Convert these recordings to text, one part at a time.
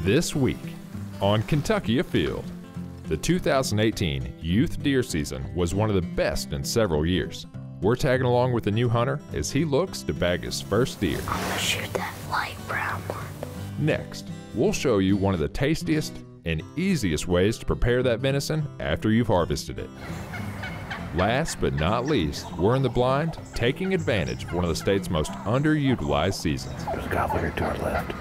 This week on Kentucky Afield, the 2018 youth deer season was one of the best in several years. We're tagging along with the new hunter as he looks to bag his first deer. I'm gonna shoot that light brown one. Next, we'll show you one of the tastiest and easiest ways to prepare that venison after you've harvested it. Last but not least, we're in the blind, taking advantage of one of the state's most underutilized seasons. There's a gobbler to our left.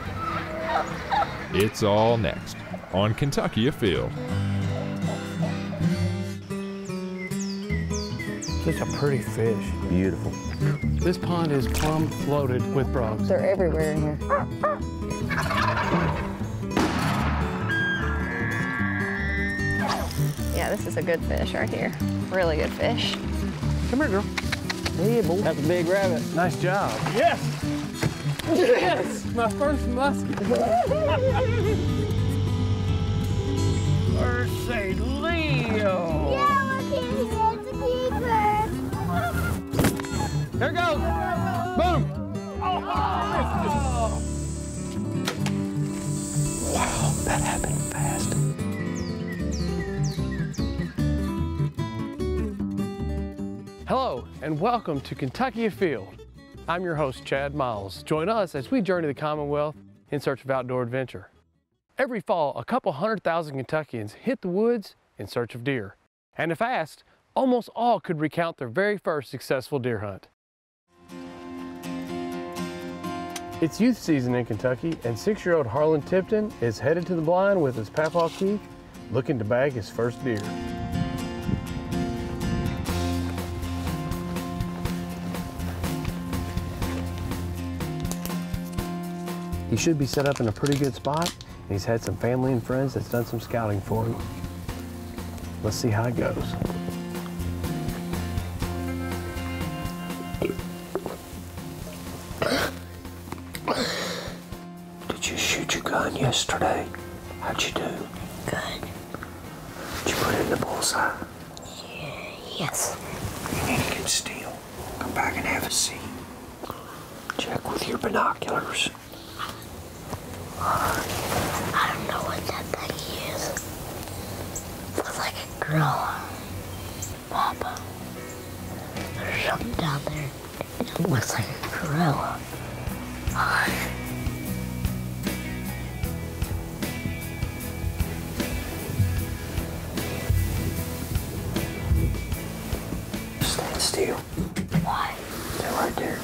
It's all next on Kentucky Afield. Such a pretty fish. Beautiful. This pond is plumb loaded with frogs. They're everywhere in here. Yeah, this is a good fish right here. Really good fish. Come here, girl. Hey, boy. That's a big rabbit. Nice job. Yes! Yes! My first musket. Mercy, Leo. Yeah, look at it. It's a keeper. There it goes. Boom! Wow, that happened fast. Hello, and welcome to Kentucky Afield. I'm your host, Chad Miles. Join us as we journey the Commonwealth in search of outdoor adventure. Every fall, a couple 100,000 Kentuckians hit the woods in search of deer. And if asked, almost all could recount their very first successful deer hunt. It's youth season in Kentucky, and 6-year-old Harlan Tipton is headed to the blind with his Papaw Keith, looking to bag his first deer. He should be set up in a pretty good spot, and he's had some family and friends that's done some scouting for him. Let's see how it goes. Did you shoot your gun yesterday? How'd you do? Good. Did you put it in the bullseye? Yes. You need to get still. Come back and have a seat. Check with your binoculars. I don't know what that thing is. Looks like a gorilla. Papa. There's something down there. It looks like a gorilla. Stand still. Why? Stay right there.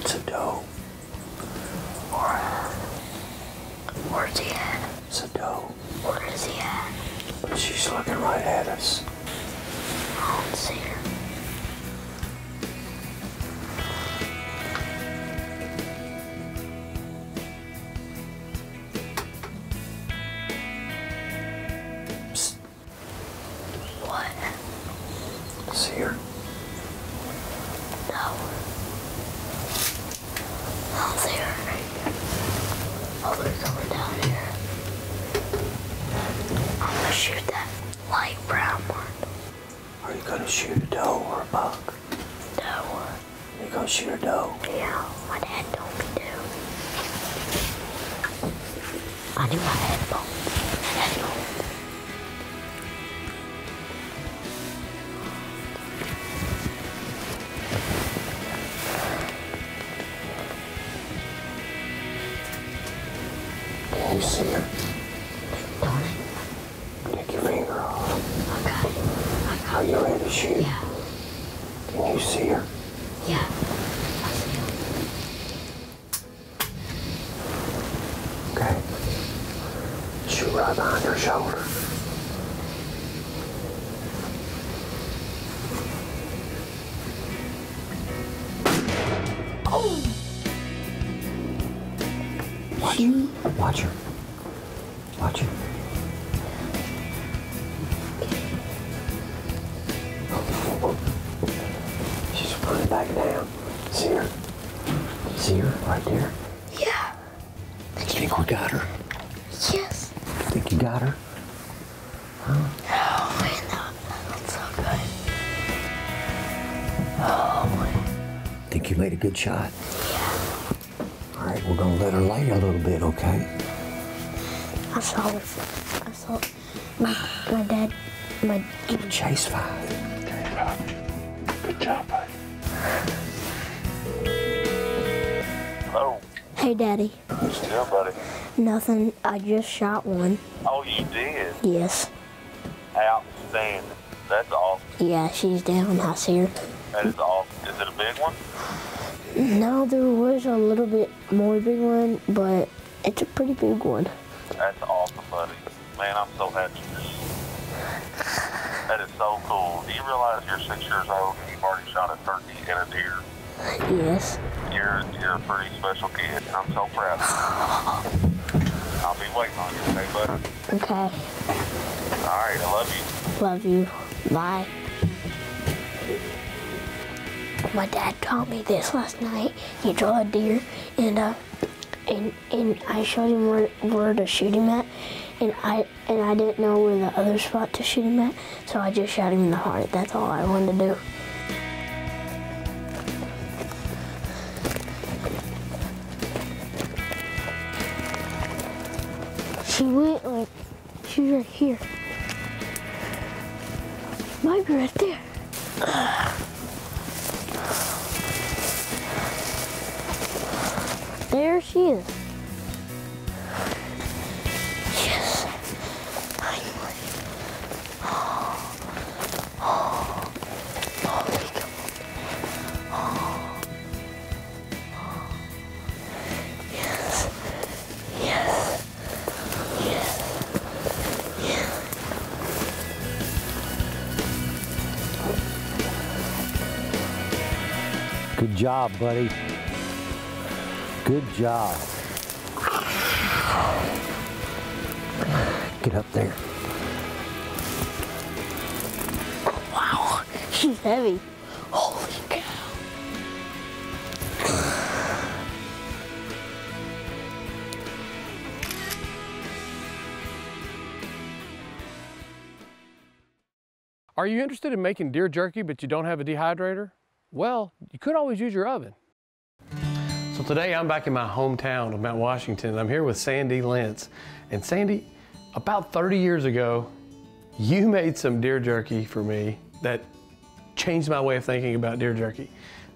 It's a doe. Where's he at? It's a doe. Where is he at? But she's looking right at us. I don't see her. Psst. What? See her? No. I don't see her. Oh, there's someone down here. I'm gonna shoot that light brown one. Are you gonna shoot a doe or a buck? No. You gonna shoot a doe? Yeah, my dad told me to. I need my headphones. Can you see her? Take your finger off. Okay. Are you ready to shoot? Yeah. Can you see her? Yeah. I see him. Okay. Shoot right behind her shoulder. Oh! Watch her. Watch her. Watch her. She's running back down. See her? See her right there? Yeah. You think we got her? Yes. Think you got her? Huh? Oh, man, that looks so good. Oh, man. Think you made a good shot? Yeah. All right, we're gonna let her lay a little bit, okay? I saw my dad, Give Chase 5. Good job, buddy. Hello. Hey, Daddy. What's up, buddy? Nothing. I just shot one. Oh, you did? Yes. Outstanding. That's awesome. Yeah, she's down. I see her. That is awesome. Is it a big one? No, there was a little bit more big one, but it's a pretty big one. That's awesome, buddy. Man, I'm so happy for you. That is so cool. Do you realize you're 6 years old and you've already shot a turkey and a deer? Yes. You're a pretty special kid. I'm so proud of you. I'll be waiting on you, okay, buddy? Okay. All right, I love you. Love you. Bye. My dad taught me this last night. He drew a deer, and I showed him where to shoot him at, and I didn't know where the other spot to shoot him at, so I just shot him in the heart. That's all I wanted to do. She went like, she's right here. Might be right there. There she is. Yes. Finally. Yes. Yes. Yes. Yes. Good job, buddy. Good job. Get up there. Wow, she's heavy. Holy cow. Are you interested in making deer jerky but you don't have a dehydrator? Well, you could always use your oven. So today I'm back in my hometown of Mount Washington. I'm here with Sandy Lentz. And Sandy, about 30 years ago, you made some deer jerky for me that changed my way of thinking about deer jerky.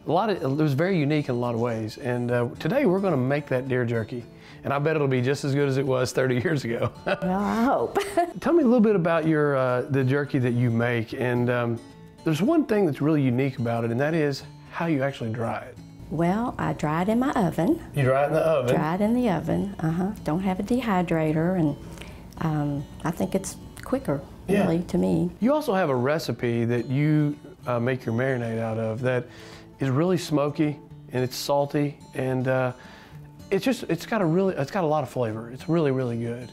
It was very unique in a lot of ways. And today we're gonna make that deer jerky. And I bet it'll be just as good as it was 30 years ago. Well, I hope. Tell me a little bit about the jerky that you make. And there's one thing that's really unique about it, and that is how you actually dry it. Well, I dry it in my oven. You dry it in the oven? Dry it in the oven, Don't have a dehydrator, and I think it's quicker, really, to me. You also have a recipe that you make your marinade out of that is really smoky, and it's salty, and it's got a lot of flavor. It's really, really good.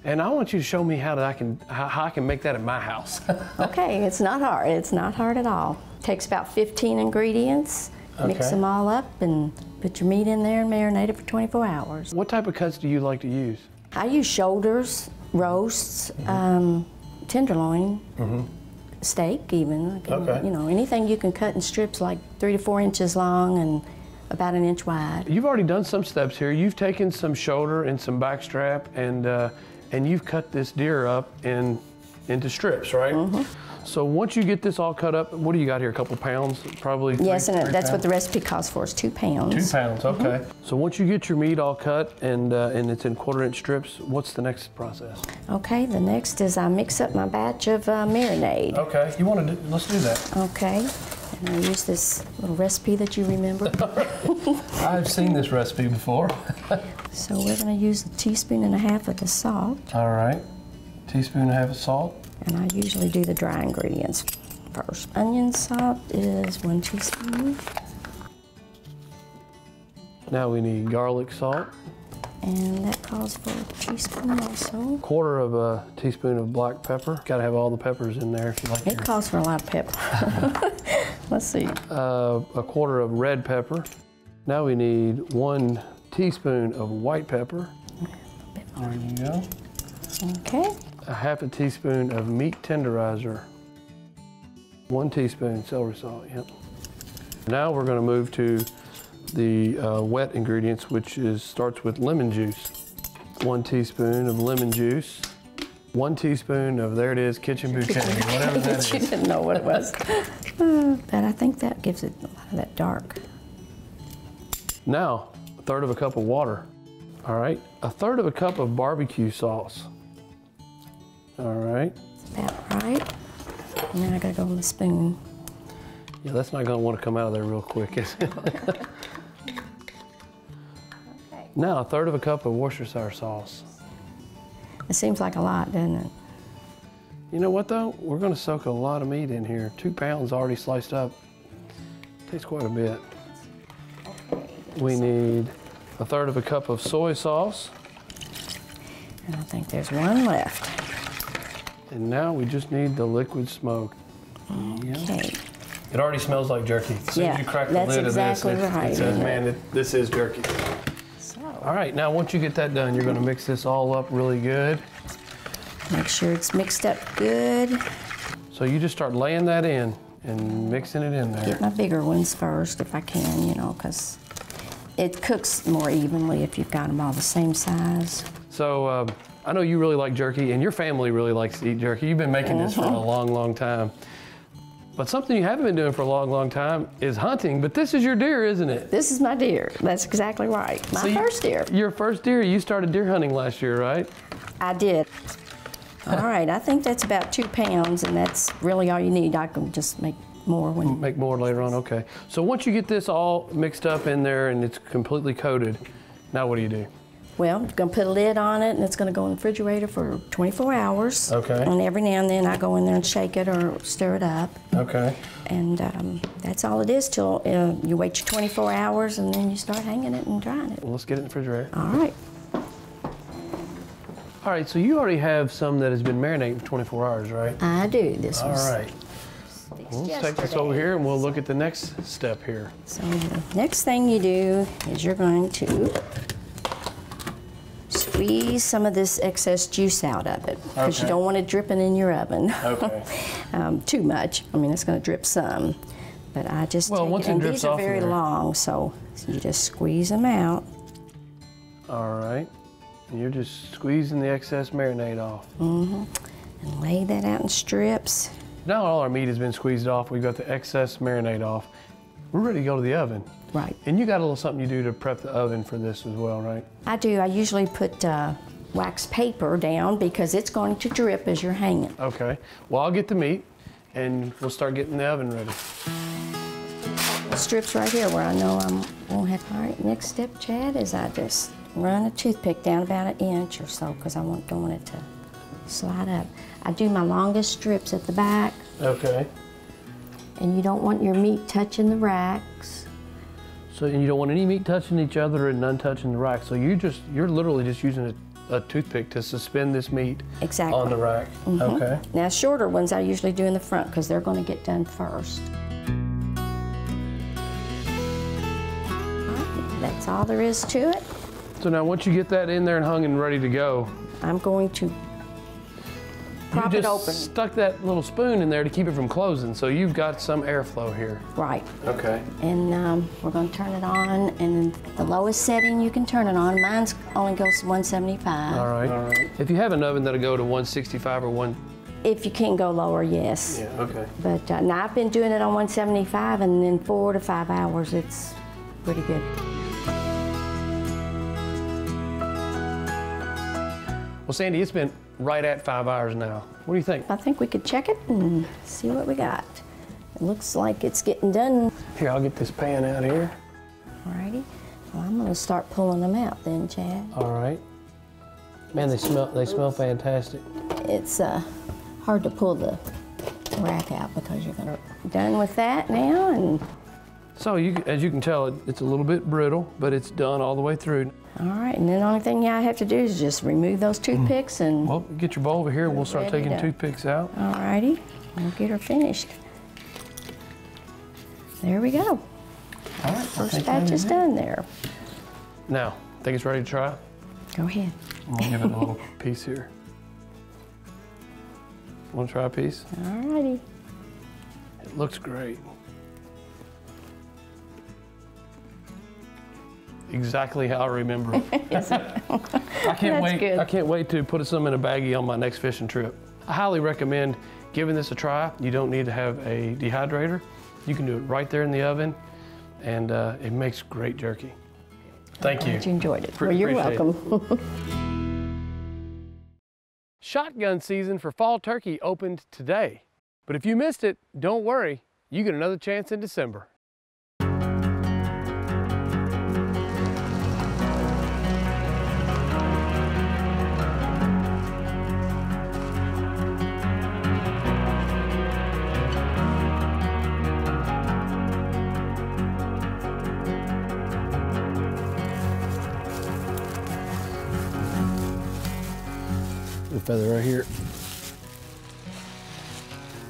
And I want you to show me how I can make that at my house. Okay, it's not hard. It's not hard at all. It takes about 15 ingredients. Okay. Mix them all up and put your meat in there and marinate it for 24 hours. What type of cuts do you like to use? I use shoulders, roasts, tenderloin, steak even. Okay. You know, anything you can cut in strips like 3 to 4 inches long and about 1 inch wide. You've already done some steps here. You've taken some shoulder and some back strap, and you've cut this deer up into strips, right? So once you get this all cut up, what do you got here? A couple pounds, probably? Yes, three and that's pounds? what the recipe calls for, is 2 pounds. 2 pounds, okay. So once you get your meat all cut and it's in 1/4 inch strips, what's the next process? Okay, the next is I mix up my batch of marinade. Okay, let's do that. Okay, and I use this little recipe that you remember. I've seen this recipe before. So we're gonna use 1.5 teaspoons of the salt. All right, 1.5 teaspoons of salt. And I usually do the dry ingredients first. Onion salt is 1 teaspoon. Now we need garlic salt. And that calls for 1 teaspoon also. 1/4 teaspoon of black pepper. Got to have all the peppers in there if you like. It calls for a lot of pepper. Let's see. 1/4 of red pepper. Now we need 1 teaspoon of white pepper. There you go. Okay. 1/2 teaspoon of meat tenderizer. 1 teaspoon celery salt, yep. Now we're going to move to the wet ingredients, which starts with lemon juice. 1 teaspoon of lemon juice. 1 teaspoon of, there it is, kitchen bouquet, whatever that is. You didn't know what it was. But I think that gives it a lot of that dark. Now, 1/3 of a cup of water. All right, 1/3 of a cup of barbecue sauce. All right. That's about right. And then I gotta go on the spoon. Yeah, that's not gonna wanna come out of there real quick, is it? Okay. Now, 1/3 of a cup of Worcestershire sauce. It seems like a lot, doesn't it? You know what though? We're gonna soak a lot of meat in here. 2 pounds already sliced up. Takes quite a bit. We need 1/3 of a cup of soy sauce. And I think there's one left. And now we just need the liquid smoke. Okay. It already smells like jerky. As soon as you crack the lid of this, it says, man, this is jerky. So, All right, now once you get that done, you're gonna mix this all up really good. make sure it's mixed up good. So you just start laying that in and mixing it in there. Get my bigger ones first if I can, you know, because it cooks more evenly if you've got them all the same size. So I know you really like jerky and your family really likes to eat jerky. You've been making this for a long, long time. But something you haven't been doing for a long, long time is hunting, but this is your deer, isn't it? This is my deer. That's exactly right. My first deer. Your first deer, you started deer hunting last year, right? I did. All right, I think that's about 2 pounds, and that's really all you need. I can just make more when... Make more later on, okay. So once you get this all mixed up in there and it's completely coated, now what do you do? Well, I'm gonna put a lid on it, and it's gonna go in the refrigerator for 24 hours. Okay. And every now and then I go in there and shake it or stir it up. Okay. And that's all it is till you wait your 24 hours, and then you start hanging it and drying it. Well, let's get it in the refrigerator. All right. All right, so you already have some that has been marinating for 24 hours, right? I do. This All was right. We'll take this over here and we'll look at the next step here. So the next thing you do is you're going to squeeze some of this excess juice out of it, because you don't want it dripping in your oven. Okay. Too much. I mean, it's going to drip some, but I just take once it, and it drips these are off very there. long, so you just squeeze them out. All right. And you're just squeezing the excess marinade off. And lay that out in strips. Now all our meat has been squeezed off. We've got the excess marinade off. We're ready to go to the oven. Right. And you got a little something you do to prep the oven for this as well, right? I do. I usually put wax paper down because it's going to drip as you're hanging. Okay. Well, I'll get the meat and we'll start getting the oven ready. Strips right here where I know I won't have. All right, next step, Chad, is I just run a toothpick down about 1 inch or so because I don't want it to slide up. I do my longest strips at the back. Okay. And you don't want your meat touching the racks. So and you don't want any meat touching each other and none touching the rack. So you're literally just using a toothpick to suspend this meat Exactly. on the rack. Okay. Now, shorter ones I usually do in the front because they're going to get done first. That's all there is to it. So now once you get that in there and hung and ready to go, I'm going to prop you it just open. stuck that little spoon in there to keep it from closing. So you've got some airflow here. Right. Okay. And we're going to turn it on, and the lowest setting you can turn it on. Mine's only goes to 175. All right. All right. If you have an oven that'll go to 165 or 1... If you can go lower, yes. Yeah, okay. But now I've been doing it on 175, and in 4 to 5 hours, it's pretty good. Well, Sandy, it's been right at 5 hours now. What do you think? I think we could check it and see what we got. It looks like it's getting done. Here, I'll get this pan out here. Alrighty. Well, I'm going to start pulling them out then, Chad. All right. Man, they smell fantastic. It's hard to pull the rack out because you're going to done with that now. And So as you can tell, it's a little bit brittle, but it's done all the way through. all right, and then the only thing I have to do is just remove those toothpicks and. Well, get your bowl over here. We'll start Ready taking to- toothpicks out. Alrighty, we'll get her finished. There we go. All right. First batch is done there. Now, think it's ready to try? Go ahead. I'm gonna give it a little piece here. Want to try a piece? Alrighty. It looks great. exactly how I remember it. I can't wait. good. I can't wait to put some in a baggie on my next fishing trip. I highly recommend giving this a try. You don't need to have a dehydrator. You can do it right there in the oven, and it makes great jerky. Thank you. Glad you enjoyed it. Well, you're appreciate welcome. Shotgun season for fall turkey opened today. But if you missed it, don't worry. You get another chance in December. The feather right here.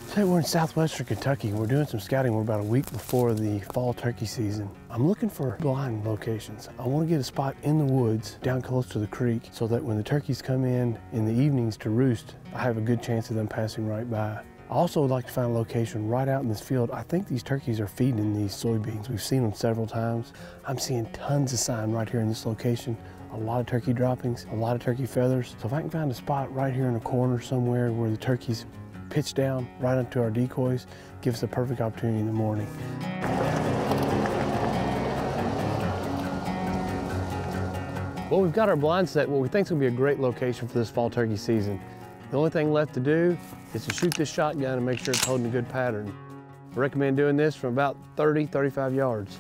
Today we're in southwestern Kentucky and we're doing some scouting. We're about a week before the fall turkey season. I'm looking for blind locations. I want to get a spot in the woods down close to the creek so that when the turkeys come in the evenings to roost, I have a good chance of them passing right by. I also would like to find a location right out in this field. I think these turkeys are feeding in these soybeans. We've seen them several times. I'm seeing tons of sign right here in this location. A lot of turkey droppings, a lot of turkey feathers. So if I can find a spot right here in a corner somewhere where the turkeys pitch down right onto our decoys, gives us a perfect opportunity in the morning. Well, we've got our blind set what we think is going to be a great location for this fall turkey season. The only thing left to do is to shoot this shotgun and make sure it's holding a good pattern. I recommend doing this from about 30-35 yards.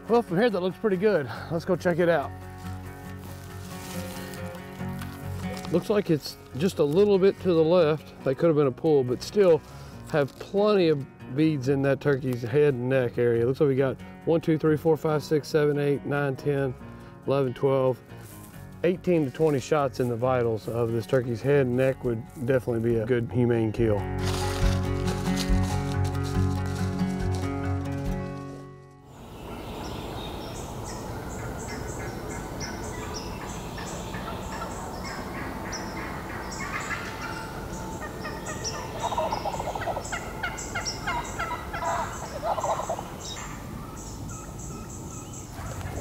Well, from here that looks pretty good. Let's go check it out. Looks like it's just a little bit to the left. That could have been a pull, but still have plenty of beads in that turkey's head and neck area. Looks like we got 1, 2, 3, 4, 5, 6, 7, 8, 9, 10, 11, 12, 18 to 20 shots in the vitals of this turkey's head and neck would definitely be a good humane kill.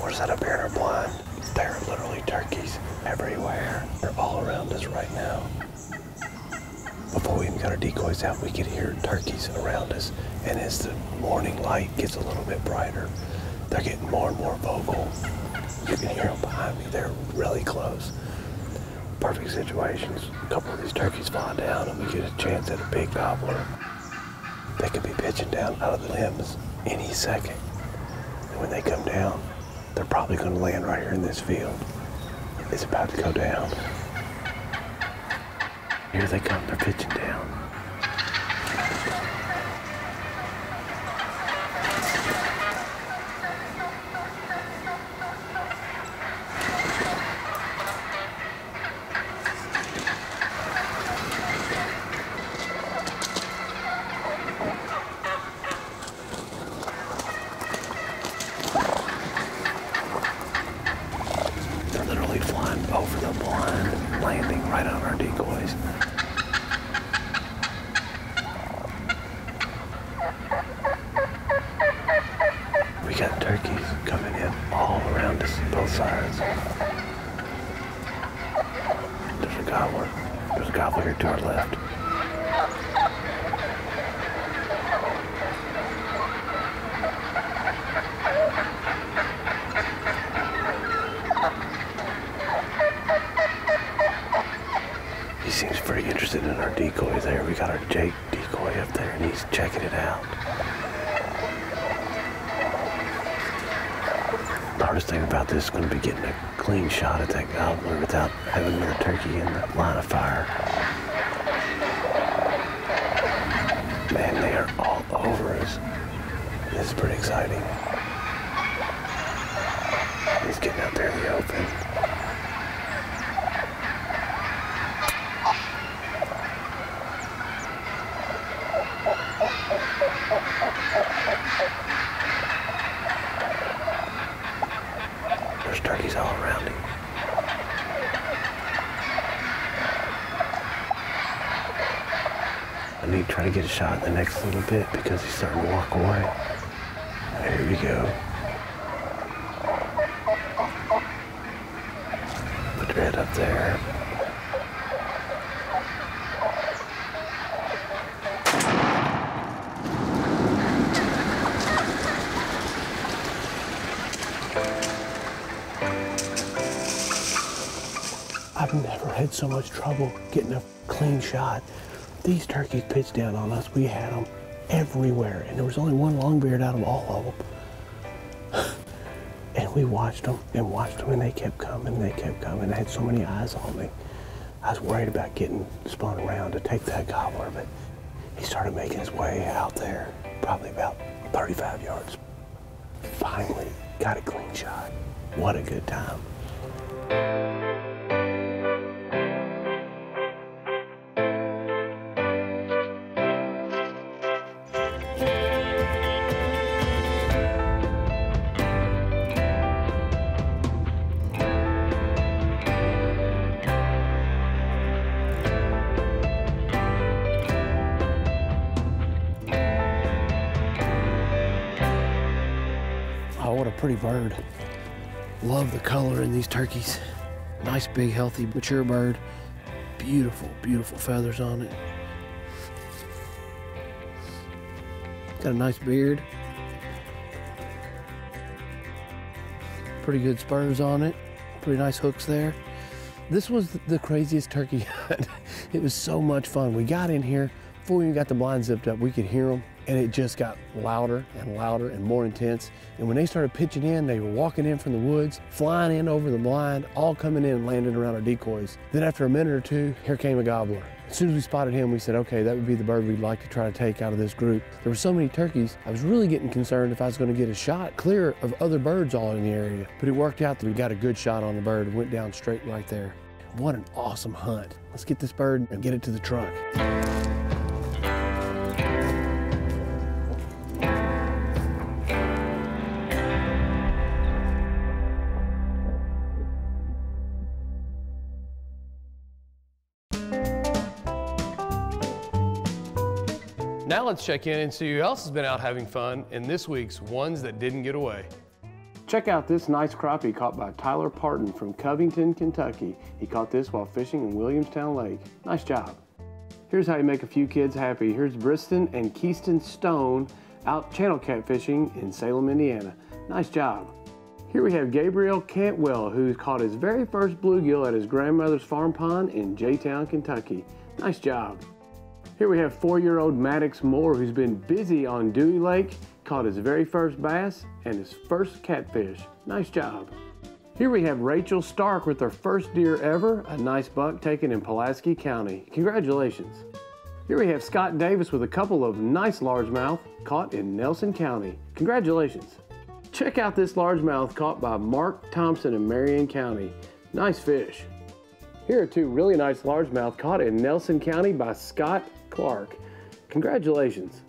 We're set up here in our blind. There are literally turkeys everywhere. They're all around us right now. Before we even got our decoys out, we could hear turkeys around us. And as the morning light gets a little bit brighter, they're getting more and more vocal. You can hear them behind me. They're really close. Perfect situations. A couple of these turkeys fly down and we get a chance at a big gobbler. They could be pitching down out of the limbs any second. And when they come down, they're probably going to land right here in this field. It's about to go down. Here they come, they're pitching down. Over the blind, landing right on our decoys. We got turkeys coming in all around us, both sides. There's a gobbler. There's a gobbler here to our left. He seems pretty interested in our decoy there. We got our Jake decoy up there and he's checking it out. The hardest thing about this is going to be getting a clean shot at that gobbler without having your turkey in the line of fire. Man, they are all over us. This is pretty exciting. He's getting out there in the open. turkeys all around him. I need to try to get a shot in the next little bit because he's starting to walk away. There we go. Put your head up there. I've never had so much trouble getting a clean shot. These turkeys pitched down on us. We had them everywhere, and there was only one longbeard out of all of them. And we watched them, and they kept coming, and they kept coming. I had so many eyes on me. I was worried about getting spun around to take that gobbler, but he started making his way out there, probably about 35 yards. Finally got a clean shot. What a good time. Oh, what a pretty bird. Love the color in these turkeys. Nice, big, healthy, mature bird. Beautiful, beautiful feathers on it. Got a nice beard. Pretty good spurs on it. Pretty nice hooks there. This was the craziest turkey hunt. It was so much fun. We got in here, before we even got the blinds zipped up, we could hear them, and it just got louder and louder and more intense. And when they started pitching in, they were walking in from the woods, flying in over the blind, all coming in and landing around our decoys. Then after a minute or two, here came a gobbler. As soon as we spotted him, we said, okay, that would be the bird we'd like to try to take out of this group. There were so many turkeys, I was really getting concerned if I was going to get a shot clear of other birds all in the area. But it worked out that we got a good shot on the bird and went down straight right there. What an awesome hunt. Let's get this bird and get it to the truck. Now let's check in and see who else has been out having fun in this week's Ones That Didn't Get Away. Check out this nice crappie caught by Tyler Parton from Covington, Kentucky. He caught this while fishing in Williamstown Lake. Nice job. Here's how you make a few kids happy. Here's Briston and Keyston Stone out channel catfishing in Salem, Indiana. Nice job. Here we have Gabriel Cantwell, who caught his very first bluegill at his grandmother's farm pond in J-Town, Kentucky. Nice job. Here we have 4-year-old Maddox Moore, who's been busy on Dewey Lake, caught his very first bass and his first catfish. Nice job. Here we have Rachel Stark with her first deer ever, a nice buck taken in Pulaski County. Congratulations. Here we have Scott Davis with a couple of nice largemouth caught in Nelson County. Congratulations. Check out this largemouth caught by Mark Thompson in Marion County. Nice fish. Here are two really nice largemouth caught in Nelson County by Scott Clark. Congratulations.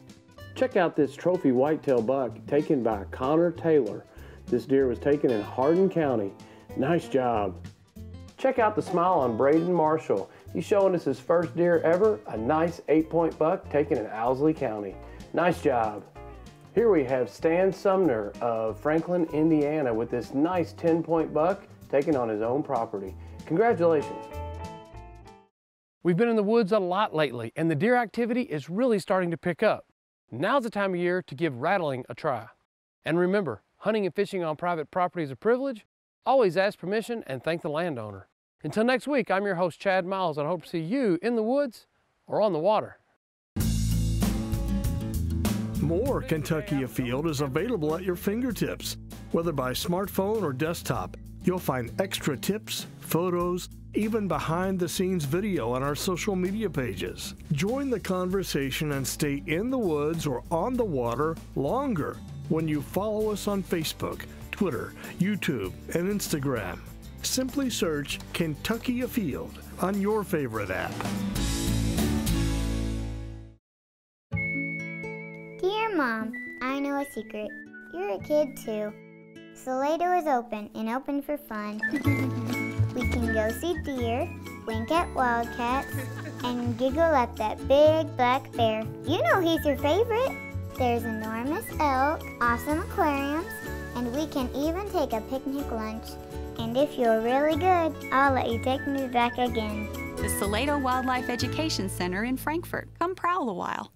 Check out this trophy whitetail buck taken by Connor Taylor. This deer was taken in Hardin County. Nice job. Check out the smile on Braden Marshall. He's showing us his first deer ever, a nice 8-point buck taken in Owsley County. Nice job. Here we have Stan Sumner of Franklin, Indiana with this nice 10-point buck taken on his own property. Congratulations. We've been in the woods a lot lately, and the deer activity is really starting to pick up. Now's the time of year to give rattling a try. And remember, hunting and fishing on private property is a privilege. Always ask permission and thank the landowner. Until next week, I'm your host, Chad Miles, and I hope to see you in the woods or on the water. More Kentucky Afield is available at your fingertips. Whether by smartphone or desktop, you'll find extra tips, photos, even behind-the-scenes video on our social media pages. Join the conversation and stay in the woods or on the water longer when you follow us on Facebook, Twitter, YouTube, and Instagram. Simply search Kentucky Afield on your favorite app. Dear Mom, I know a secret. You're a kid too. Salado is open and open for fun. We can go see deer, wink at wildcats, and giggle at that big black bear. You know he's your favorite. There's enormous elk, awesome aquariums, and we can even take a picnic lunch. And if you're really good, I'll let you take me back again. The Salado Wildlife Education Center in Frankfort. Come prowl a while.